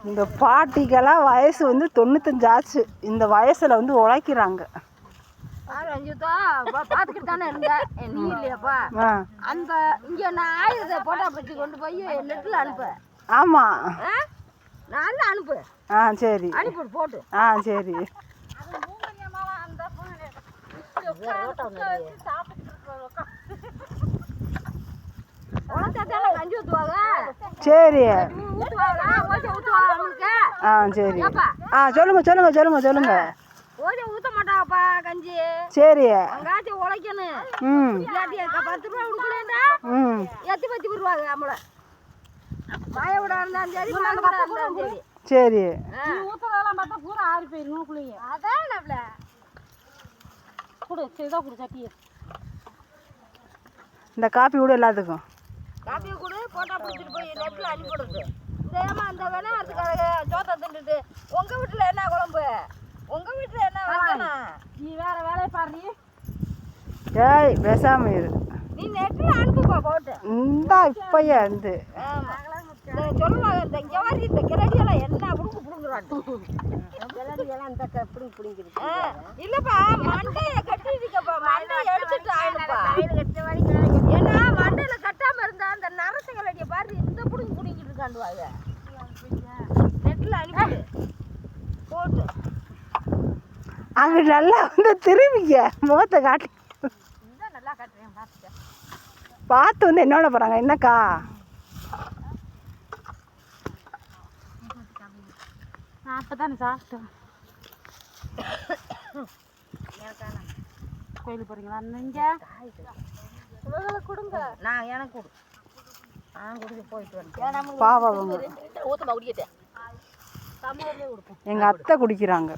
இந்த பாட்டிக்கெல்லாம் வயசு வந்து 95 ஆச்சு. இந்த வயசில் வந்து உழைக்கிறாங்க. பார்த்துக்கிட்டு தானே இருந்தேன். நீ இல்லையாப்பா அந்த இங்கே நான் ஆயுதத்தை போட்டா பற்றி கொண்டு போய் நெட்டில் அனுப்பு. ஆமாம் நான் அனுப்பு. சரி அனுப்பி போட்டு. சரி கஞ்சி ஊற்றுவாங்க. சரி ஊற்றுவாங்க நம்மளுக்கு. சரி சொல்லுங்க ஓஜை ஊற்ற மாட்டாங்கப்பா கஞ்சி. சரி அங்காச்சும் உழைக்கணும். 10 ரூபா கொடுக்கலண்டா எத்தி விடுவாங்க நம்மளை. மாய விட இருந்தாலும் சரி மாய இருந்தாலும் சரி. சரி ஊற்றுறதெல்லாம் பார்த்தா பூரா ஆறி போயிடும் குளிங்க. அதான் நம்மள கொடு சரிதான் கொடு சட்டியை. இந்த காப்பி கூட எல்லாத்துக்கும் காப்பி கூட போட்டா பிடிச்சிட்டு போய் நெட்டில் அனுப்பிடுறது. இந்த அந்த வேணா அதுக்காக ஜோத்தை தின்னுட்டு உங்கள் வீட்டில் என்ன குழம்பு, உங்கள் வீட்டில் என்ன வைக்கணும், நீ வேற வேலையை பாரு. ஏய் பேசாம இரு. நீ நெட்டில் அனுப்புப்பா போட்டு. இந்தா இப்பையா இருந்து சொல்லுவாங்க. இந்த இங்கே மாதிரி இந்த கிரடியெல்லாம் என்ன புடுங்கு புடுங்குறாண்டு. கிரடியெல்லாம் இந்த பிடிங்கிருக்கு. இல்லைப்பா மண்டையை கட்டிருக்கப்பா. மண்டையை எடுத்துட்டு ஆயிடுப்பா. ஏன்னா மண்டையில் கட்டாமல் இருந்தா அந்த நரச கிரடியை பாரு இந்த புடுங்கிட்டு இருக்காண்டுவாங்க. நெட்டில் அனுப்பி போட்டு அங்கே நல்லா வந்து திரும்பிக்க முகத்தை காட்டி. நல்லா காட்டுறேன் பார்த்துக்க. பார்த்து வந்து என்னோட போகிறாங்க. என்னக்கா நான் அப்போ தானே சாப்பிட்டேன். கோயிலுக்கு போகிறீங்களா? நீங்கள் கொடுங்க. நான் எனக்கு கொடு. நான் கொடுத்து போயிட்டு வரேன். பாவம் ஊற்றமா குடிக்கிட்டேன். எங்கள் அத்தை குடிக்கிறாங்க.